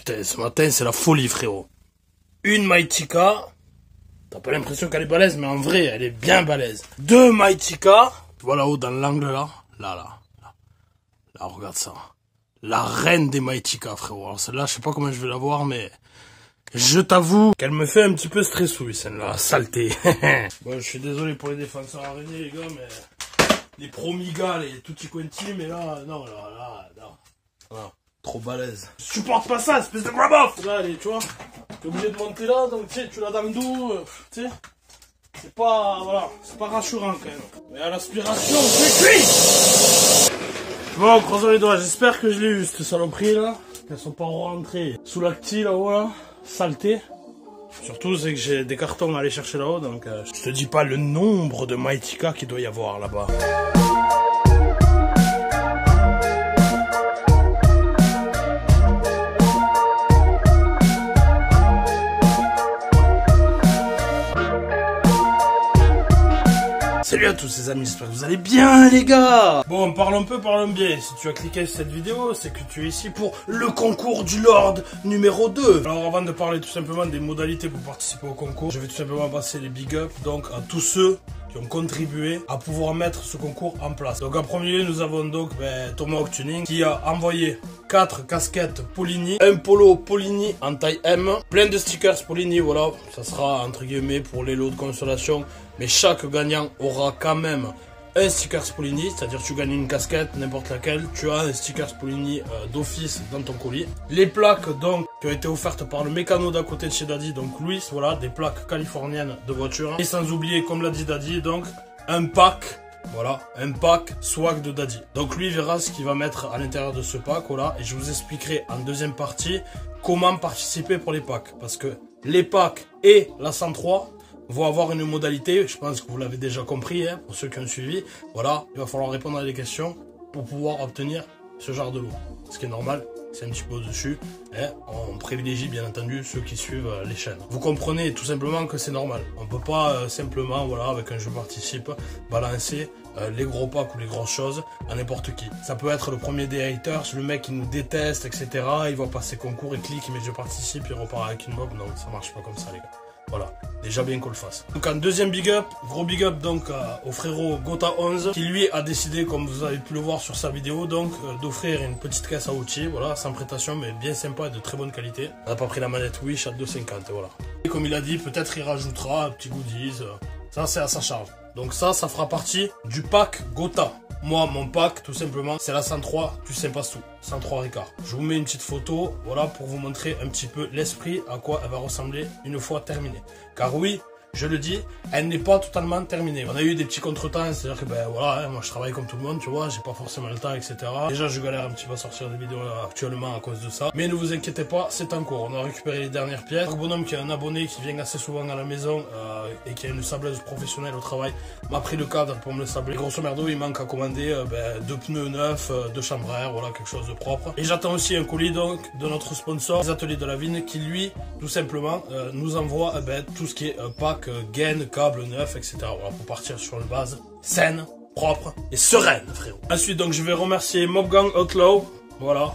putain, ce matin, c'est la folie, frérot. Une Maïtika. T'as pas l'impression qu'elle est balèze, mais en vrai, elle est bien balèze. Deux Maïtika. Tu vois là-haut, dans l'angle là. Là, regarde ça. La reine des Maïtika, frérot. Alors celle-là, je sais pas comment je vais la voir, mais... Je t'avoue qu'elle me fait un petit peu stressouille, celle-là. Saleté. Bon, je suis désolé pour les défenseurs araignées, les gars, mais... Les promigas, les tutti quanti, mais là, non. Trop balèze. Je supporte pas ça, espèce de grab-off. Là, tu vois, t'es obligé de monter là, donc tu sais, tu l'as dans le dos, tu sais. C'est pas, voilà, c'est pas rassurant quand même. Mais à l'aspiration, c'est cuit. Bon, croisons les doigts, j'espère que je l'ai eu, cette saloperie là. Qu'elles sont pas rentrées sous la petite là-haut là. Saleté. Surtout, c'est que j'ai des cartons à aller chercher là-haut, donc je te dis pas le nombre de Maïtika qu'il doit y avoir là-bas. Salut à tous les amis, j'espère que vous allez bien les gars. Bon, parlons bien. Si tu as cliqué sur cette vidéo, c'est que tu es ici pour le concours du Lord numéro 2. Alors avant de parler tout simplement des modalités pour participer au concours, je vais tout simplement passer les big ups donc à tous ceux qui ont contribué à pouvoir mettre ce concours en place. Donc en premier lieu, nous avons donc Tomahawk Tuning qui a envoyé 4 casquettes Polini, un polo Polini en taille M, plein de stickers Polini, voilà, ça sera entre guillemets pour les lots de consolation, mais chaque gagnant aura quand même un sticker Polini, c'est-à-dire tu gagnes une casquette, n'importe laquelle, tu as un sticker Polini d'office dans ton colis. Les plaques donc qui ont été offertes par le mécano d'à côté de chez Daddy, donc Louis, voilà, des plaques californiennes de voiture. Et sans oublier, comme l'a dit Daddy, donc un pack, voilà, un pack swag de Daddy. Donc lui verra ce qu'il va mettre à l'intérieur de ce pack, voilà, et je vous expliquerai en deuxième partie comment participer pour les packs. Parce que les packs et la 103 vont avoir une modalité, je pense que vous l'avez déjà compris, hein, pour ceux qui ont suivi. Voilà, il va falloir répondre à des questions pour pouvoir obtenir ce genre de lot. Ce qui est normal, c'est un petit peu au-dessus. Hein, on privilégie bien entendu ceux qui suivent les chaînes. Vous comprenez tout simplement que c'est normal. On peut pas simplement, voilà, avec un jeu participe, balancer les gros packs ou les grosses choses à n'importe qui. Ça peut être le premier des haters, le mec qui nous déteste, etc. Il va passer concours, il clique, il met je participe, il repart avec une mob. Non, ça marche pas comme ça les gars. Voilà, déjà bien qu'on le fasse. Donc en deuxième big up, gros big up donc au frérot Gota11 qui lui a décidé, comme vous avez pu le voir sur sa vidéo, donc d'offrir une petite caisse à outils, voilà, sans prétention mais bien sympa et de très bonne qualité. On n'a pas pris la manette Wish à 2,50, voilà. Et comme il a dit, peut-être il rajoutera un petit goodies, ça c'est à sa charge. Donc ça fera partie du pack Gota. Moi, mon pack, tout simplement, c'est la 103 du Saint-Pastou, 103 Ricard. Je vous mets une petite photo, voilà, pour vous montrer un petit peu l'esprit, à quoi elle va ressembler une fois terminée. Car oui, je le dis, elle n'est pas totalement terminée. On a eu des petits contretemps, c'est-à-dire que, ben voilà, hein, moi je travaille comme tout le monde, tu vois, j'ai pas forcément le temps, etc. Déjà, je galère un petit peu à sortir des vidéos actuellement à cause de ça. Mais ne vous inquiétez pas, c'est en cours. On a récupéré les dernières pièces. Le bonhomme qui est un abonné qui vient assez souvent à la maison et qui a une sableuse professionnelle au travail m'a pris le cadre pour me le sabler. Grosso merdo, il manque à commander 2 pneus neufs, 2 chambres à air, voilà, quelque chose de propre. Et j'attends aussi un colis donc de notre sponsor, les Ateliers de la Vigne, qui lui, tout simplement, nous envoie tout ce qui est pack, gaine, câble neuf, etc. Voilà, pour partir sur une base saine, propre et sereine, frérot. Ensuite, donc, je vais remercier Mobgang Outlaw, voilà,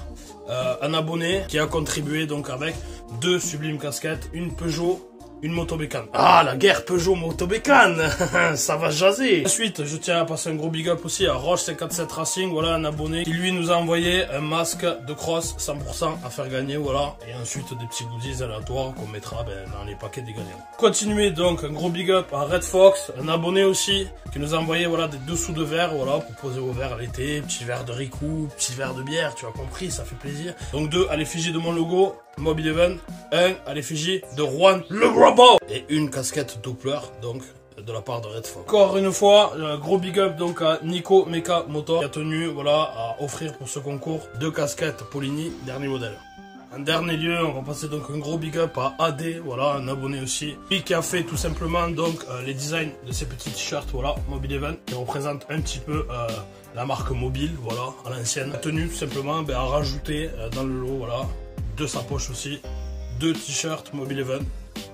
un abonné qui a contribué donc avec 2 sublimes casquettes, une Peugeot, une motobécane. Ah, la guerre Peugeot motobécane. Ça va jaser. Ensuite, je tiens à passer un gros big up aussi à Roche57 Racing, voilà, un abonné qui lui nous a envoyé un masque de cross 100% à faire gagner, voilà. Et ensuite des petits goodies aléatoires qu'on mettra dans les paquets des gagnants. Continuez donc, un gros big up à Red Fox, un abonné aussi qui nous a envoyé, voilà, des dessous de verre, voilà, pour poser au verre l'été, petit verre de ricou, petit verre de bière, tu as compris, ça fait plaisir. Donc 2 à l'effigie de mon logo Mobile Event, 1 à l'effigie de Juan le Robot et une casquette Doppler donc de la part de Red Fox. Encore une fois, gros big up donc à Nico Mecha Motor qui a tenu, voilà, à offrir pour ce concours 2 casquettes Polini dernier modèle. En dernier lieu, on va passer donc un gros big up à AD, voilà, un abonné aussi, lui qui a fait tout simplement donc les designs de ces petits t-shirts, voilà, Mobile Event, qui représente un petit peu la marque mobile, voilà, à l'ancienne. A tenu tout simplement à rajouter dans le lot, voilà, de sa poche aussi, 2 t-shirts Mobile Event,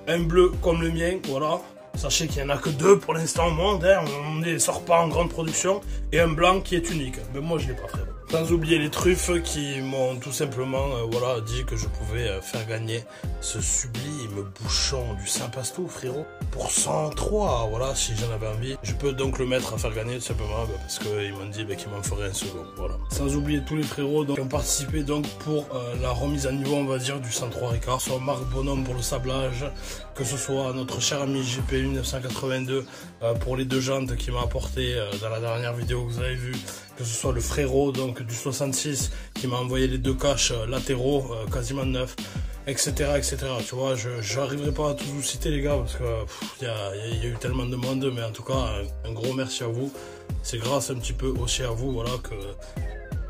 un bleu comme le mien, voilà, sachez qu'il n'y en a que 2 pour l'instant au monde, hein, on ne les sort pas en grande production, et un blanc qui est unique, mais moi je l'ai pas, frérot. Sans oublier les truffes qui m'ont tout simplement voilà, dit que je pouvais faire gagner ce sublime bouchon du Saint-Pastou, frérot. Pour 103, voilà, si j'en avais envie. Je peux donc le mettre à faire gagner tout simplement parce qu'ils m'ont dit qu'ils m'en feraient un second, voilà. Sans oublier tous les frérots donc, qui ont participé donc pour la remise à niveau, on va dire, du 103 Ricard. Soit Marc Bonhomme pour le sablage, que ce soit notre cher ami GP 1982 pour les 2 jantes qu'il m'a apporté dans la dernière vidéo que vous avez vue. Que ce soit le frérot donc du 66 qui m'a envoyé les 2 caches latéraux quasiment neufs, etc., etc. Tu vois, je n'arriverai pas à tous vous citer les gars parce que il y a eu tellement de monde, mais en tout cas un gros merci à vous. C'est grâce un petit peu aussi à vous, voilà,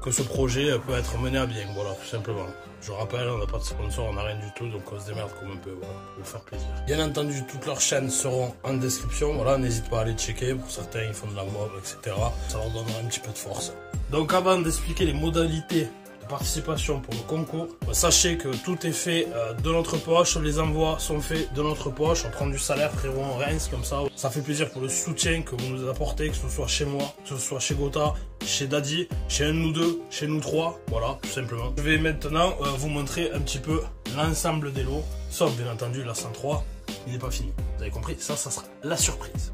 que ce projet peut être mené à bien, voilà, tout simplement. Je rappelle, on n'a pas de sponsor, on n'a rien du tout, donc on se démerde comme un peu, voilà, pour vous faire plaisir. Bien entendu, toutes leurs chaînes seront en description, voilà, n'hésite pas à aller checker, pour certains ils font de la mob, etc. Ça leur donnera un petit peu de force. Donc avant d'expliquer les modalités de participation pour le concours, sachez que tout est fait de notre poche, les envois sont faits de notre poche, on prend du salaire, frérot, on rince comme ça. Ça fait plaisir pour le soutien que vous nous apportez, que ce soit chez moi, que ce soit chez Gotha, chez Daddy, chez un de nous deux, chez nous 3, voilà, tout simplement. Je vais maintenant vous montrer un petit peu l'ensemble des lots, sauf bien entendu la 103, il n'est pas fini. Vous avez compris, ça sera la surprise.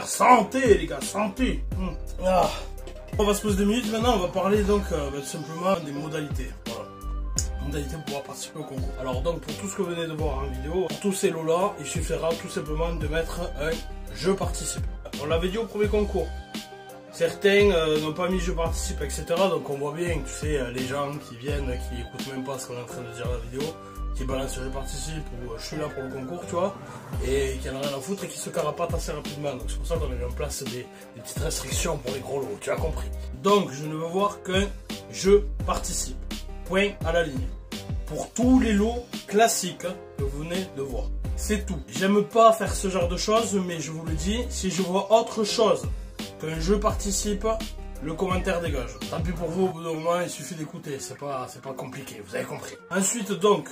Santé les gars, santé. Ah. On va se poser 2 minutes maintenant, on va parler donc tout simplement des modalités. Voilà. Modalités pour pouvoir participer au concours. Alors donc pour tout ce que vous venez de voir en vidéo, pour tous ces lots là, il suffira tout simplement de mettre un je participe. On l'avait dit au premier concours. Certains n'ont pas mis je participe, etc. Donc on voit bien, tu sais, les gens qui viennent, qui écoutent même pas ce qu'on est en train de dire dans la vidéo, qui balance je participe ou je suis là pour le concours, tu vois, et qui en a rien à foutre et qui se carapatent assez rapidement. Donc c'est pour ça qu'on a mis en place des petites restrictions pour les gros lots, tu as compris. Donc je ne veux voir qu'un je participe. Point à la ligne. Pour tous les lots classiques que vous venez de voir. C'est tout. J'aime pas faire ce genre de choses, mais je vous le dis, si je vois autre chose qu'un je participe, le commentaire dégage. Tant pis pour vous, au bout d'un moment, il suffit d'écouter, c'est pas compliqué, vous avez compris. Ensuite donc,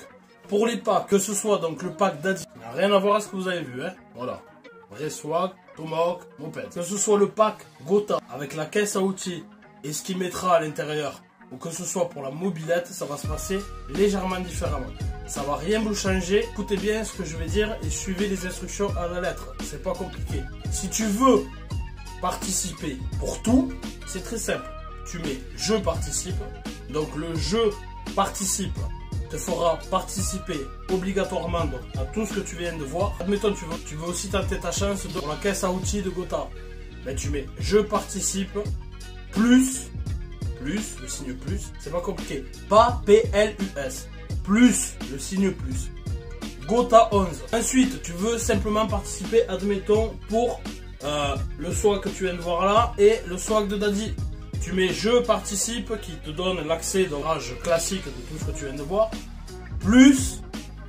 pour les packs, que ce soit donc le pack Daddy, n'a rien à voir à ce que vous avez vu, hein. Voilà. Vrai swag, Tomahawk, moped. Que ce soit le pack Gotha avec la caisse à outils et ce qu'il mettra à l'intérieur, ou que ce soit pour la mobilette, ça va se passer légèrement différemment. Ça va rien vous changer. Écoutez bien ce que je vais dire et suivez les instructions à la lettre. C'est pas compliqué. Si tu veux participer pour tout, c'est très simple. Tu mets je participe. Donc le je participe te fera participer obligatoirement donc, à tout ce que tu viens de voir. Admettons tu veux aussi tenter ta chance pour la caisse à outils de Gotha. Ben, tu mets je participe plus le signe plus, c'est pas compliqué. Pas PLUS. Plus le signe plus. Gotha 11. Ensuite, tu veux simplement participer, admettons, pour le swag que tu viens de voir là et le swag de Daddy. Tu mets je participe qui te donne l'accès dans l'âge classique de tout ce que tu viens de voir. Plus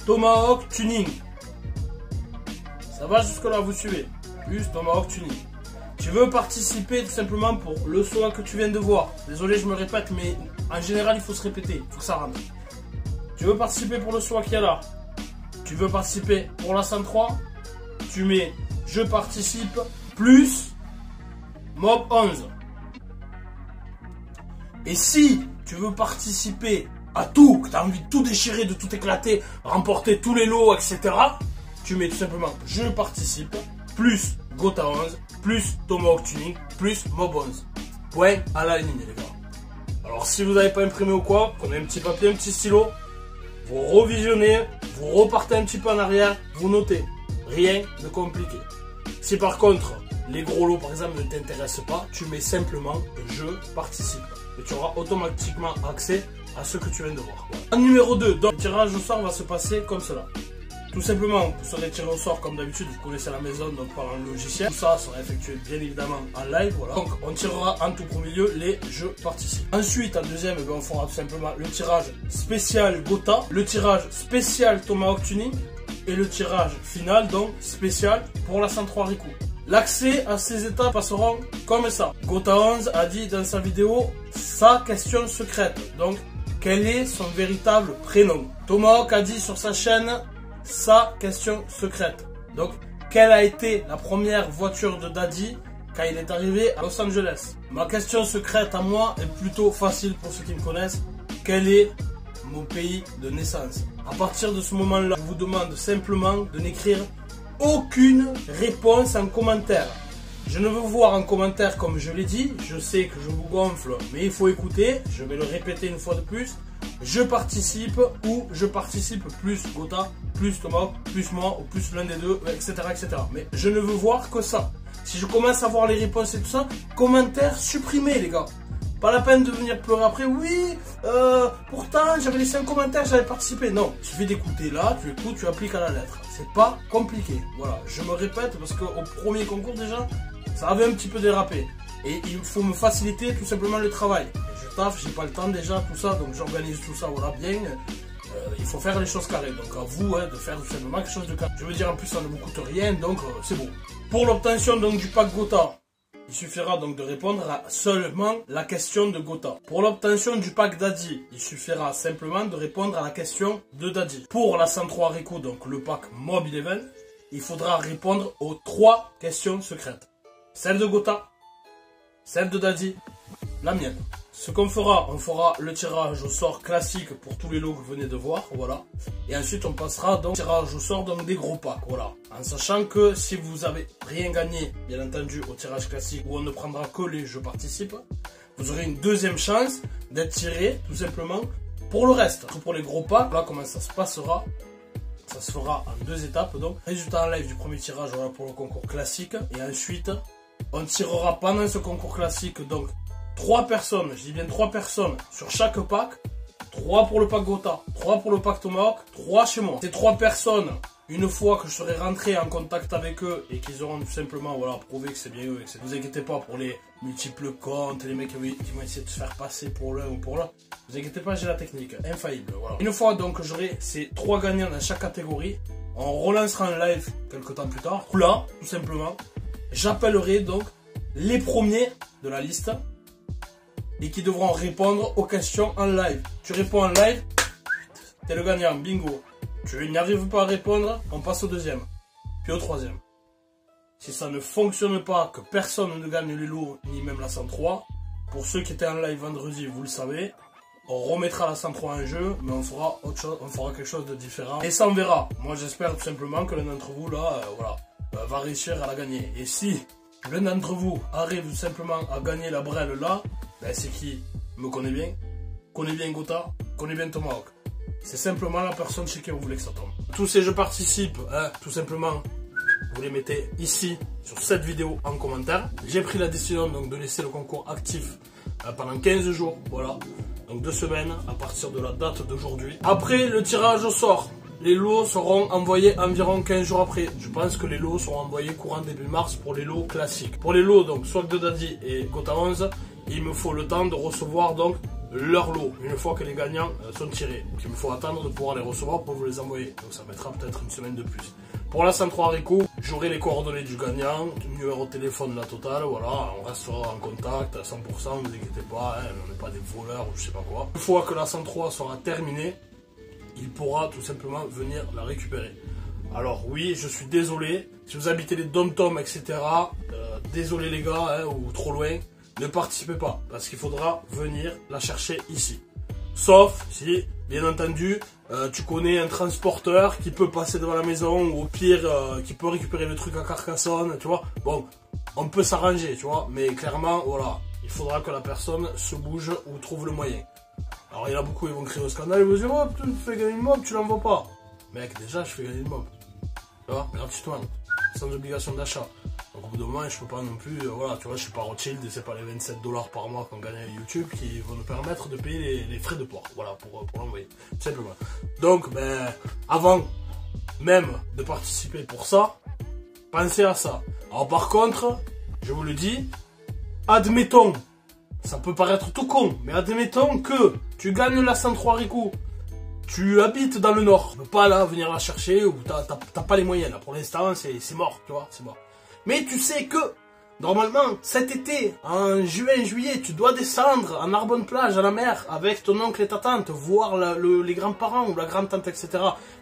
Tomahawk Tuning. Ça va jusque là, vous suivez. Plus Tomahawk Tuning. Tu veux participer tout simplement pour le swag que tu viens de voir. Désolé, je me répète, mais en général, il faut se répéter. Il faut que ça rentre. Tu veux participer pour le swag qu'il y a là. Tu veux participer pour la 103. Tu mets je participe plus Mob 11. Et si tu veux participer à tout, que tu as envie de tout déchirer, de tout éclater, remporter tous les lots, etc. Tu mets tout simplement je participe plus Gotha 11 plus Tomahawk Tuning plus Mob 11. Point à la ligne les gars. Alors si vous n'avez pas imprimé ou quoi, prenez un petit papier, un petit stylo, vous revisionnez, vous repartez un petit peu en arrière, vous notez. Rien de compliqué. Si par contre les gros lots par exemple ne t'intéressent pas, tu mets simplement je participe. Et tu auras automatiquement accès à ce que tu viens de voir. En numéro 2, donc, le tirage au sort va se passer comme cela. Tout simplement, vous serez tiré au sort comme d'habitude, vous connaissez la maison donc par un logiciel. Tout ça sera effectué bien évidemment en live. Voilà. Donc on tirera en tout premier lieu les je participe. Ensuite, en deuxième, on fera tout simplement le tirage spécial Gotha, le tirage spécial Tomahawk Tuning et le tirage final donc spécial pour la 103 Riku. L'accès à ces étapes passeront comme ça. Gotha 11 a dit dans sa vidéo sa question secrète. Donc quel est son véritable prénom? Tomahawk a dit sur sa chaîne sa question secrète. Donc, quelle a été la première voiture de Daddy quand il est arrivé à Los Angeles? Ma question secrète à moi est plutôt facile pour ceux qui me connaissent. Quel est mon pays de naissance? À partir de ce moment-là, je vous demande simplement de n'écrire aucune réponse en commentaire. Je ne veux voir en commentaire comme je l'ai dit. Je sais que je vous gonfle, mais il faut écouter. Je vais le répéter une fois de plus. Je participe ou je participe plus Gotha, plus Tomahawk, plus moi ou plus l'un des deux, etc., etc. Mais je ne veux voir que ça. Si je commence à voir les réponses et tout ça, commentaires supprimés les gars. Pas la peine de venir pleurer après. Oui, pourtant j'avais laissé un commentaire, j'avais participé. Non, il suffit d'écouter là, tu écoutes, tu appliques à la lettre. C'est pas compliqué. Voilà, je me répète parce qu'au premier concours déjà, ça avait un petit peu dérapé. Et il faut me faciliter tout simplement le travail. Je taffe, j'ai pas le temps déjà, tout ça, donc j'organise tout ça, voilà, bien. Il faut faire les choses carrées, donc à vous de faire tout simplement quelque chose de carré. Je veux dire, en plus ça ne vous coûte rien, donc c'est bon. Pour l'obtention donc du pack Gotha, il suffira donc de répondre à seulement la question de Gotha. Pour l'obtention du pack Daddy, il suffira simplement de répondre à la question de Daddy. Pour la 103 Riku, donc le pack Mobile Event, il faudra répondre aux 3 questions secrètes. Celle de Gotha, celle de Daddy, la mienne. Ce qu'on fera, on fera le tirage au sort classique pour tous les lots que vous venez de voir, voilà. Et ensuite on passera donc au tirage au sort donc des gros packs, voilà. En sachant que si vous avez rien gagné, bien entendu, au tirage classique où on ne prendra que les je participe, vous aurez une deuxième chance d'être tiré tout simplement pour le reste. Pour les gros packs, là comment ça se passera, ça se fera en 2 étapes donc. Résultat en live du premier tirage, voilà, pour le concours classique. Et ensuite, on tirera pendant ce concours classique donc 3 personnes, je dis bien 3 personnes sur chaque pack. 3 pour le pack Gotha, 3 pour le pack Tomahawk, 3 chez moi. Ces 3 personnes, une fois que je serai rentré en contact avec eux et qu'ils auront tout simplement voilà, prouvé que c'est bien eux, ne vous inquiétez pas pour les multiples comptes, les mecs qui vont essayer de se faire passer pour l'un ou pour l'autre. Ne vous inquiétez pas, j'ai la technique, infaillible. Voilà. Une fois donc que j'aurai ces 3 gagnants dans chaque catégorie, on relancera un live quelques temps plus tard. Là, tout simplement, j'appellerai donc les premiers de la liste et qui devront répondre aux questions en live. Tu réponds en live, t'es le gagnant, bingo. Tu n'y arrives pas à répondre, on passe au deuxième, puis au troisième. Si ça ne fonctionne pas, que personne ne gagne les lots, ni même la 103, pour ceux qui étaient en live vendredi, vous le savez, on remettra la 103 en jeu, mais on fera autre chose, on fera quelque chose de différent. Et ça on verra. Moi j'espère tout simplement que l'un d'entre vous là, va réussir à la gagner. Et si l'un d'entre vous arrive tout simplement à gagner la brelle là, ben c'est qui me connaît bien Gotha, connaît bien Tomahawk. C'est simplement la personne chez qui on voulait que ça tombe. Tous ces jeux participent, hein, tout simplement, vous les mettez ici, sur cette vidéo, en commentaire. J'ai pris la décision donc de laisser le concours actif pendant 15 jours, voilà. Donc 2 semaines à partir de la date d'aujourd'hui. Après le tirage au sort, les lots seront envoyés environ 15 jours après. Je pense que les lots seront envoyés courant début mars pour les lots classiques. Pour les lots, donc Swag de Daddy et Gotha 11, il me faut le temps de recevoir donc leur lot, une fois que les gagnants sont tirés. Donc il me faut attendre de pouvoir les recevoir pour vous les envoyer. Donc ça mettra peut-être une semaine de plus. Pour la 103 Riku, j'aurai les coordonnées du gagnant, numéro de téléphone, la totale, voilà, on restera en contact à 100%, ne vous inquiétez pas, hein, on n'est pas des voleurs ou je sais pas quoi. Une fois que la 103 sera terminée, il pourra tout simplement venir la récupérer. Alors oui, je suis désolé, si vous habitez les dom-toms, etc., désolé les gars, hein, ou trop loin, ne participez pas, parce qu'il faudra venir la chercher ici. Sauf si, bien entendu, tu connais un transporteur qui peut passer devant la maison, ou au pire, qui peut récupérer le truc à Carcassonne, tu vois. Bon, on peut s'arranger, tu vois, mais clairement, voilà, il faudra que la personne se bouge ou trouve le moyen. Alors il y en a beaucoup, ils vont crier au scandale, ils vont dire, oh putain, tu fais gagner une mob, tu l'envoies pas. Mec, déjà, je fais gagner une mob. Tu vois, gratuitement, sans obligation d'achat. Donc au bout d'un moment, je peux pas non plus, voilà, tu vois, je suis pas Rothschild et c'est pas les 27 $ par mois qu'on gagne à YouTube qui vont nous permettre de payer les frais de port, voilà, pour l'envoyer, tout simplement. Donc, ben, avant même de participer pour ça, pensez à ça. Alors par contre, je vous le dis, admettons, ça peut paraître tout con, mais admettons que tu gagnes la 103 Riku, tu habites dans le nord, tu peux pas là venir la chercher ou t'as pas les moyens là. Pour l'instant, c'est mort, tu vois, c'est mort. Mais tu sais que normalement cet été, en juin, juillet, tu dois descendre en Narbonne-Plage à la mer avec ton oncle et ta tante, voir les grands-parents ou la grand-tante, etc.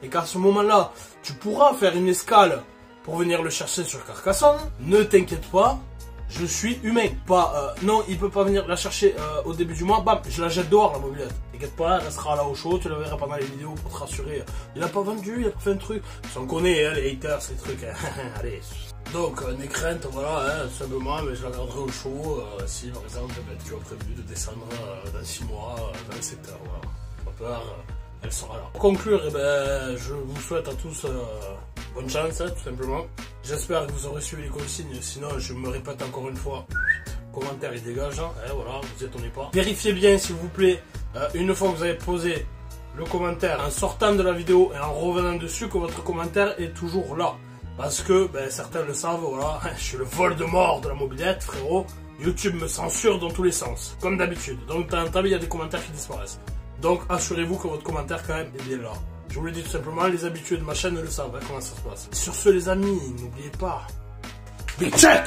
Et qu'à ce moment-là, tu pourras faire une escale pour venir le chercher sur Carcassonne. Ne t'inquiète pas. Je suis humain, pas non, il peut pas venir la chercher au début du mois, bam, je la jette dehors la mobilette. T'inquiète pas, elle restera là au chaud, tu la verras pendant les vidéos pour te rassurer. Il a pas vendu, il a pas fait un truc. On connaît hein, les haters, les trucs. Hein. Allez. Donc mes craintes, voilà, hein, simplement, mais je la garderai au chaud si par exemple ben, tu as prévu de descendre dans 6 mois dans le secteur. Voilà. Pas peur, elle sera là. Pour conclure, eh ben, je vous souhaite à tous bonne chance, hein, tout simplement. J'espère que vous aurez suivi les consignes, sinon je me répète encore une fois. Commentaire il dégage, hein, voilà, vous étonnez pas. Vérifiez bien s'il vous plaît, une fois que vous avez posé le commentaire, en sortant de la vidéo et en revenant dessus, que votre commentaire est toujours là. Parce que, ben, certains le savent, voilà, je suis le Voldemort de la mobilette, frérot. YouTube me censure dans tous les sens, comme d'habitude. Donc, dans il y a des commentaires qui disparaissent. Donc, assurez-vous que votre commentaire, quand même, est bien là. Je vous le dis tout simplement, les habitués de ma chaîne le savent, hein, comment ça se passe. Sur ce, les amis, n'oubliez pas, Big Check!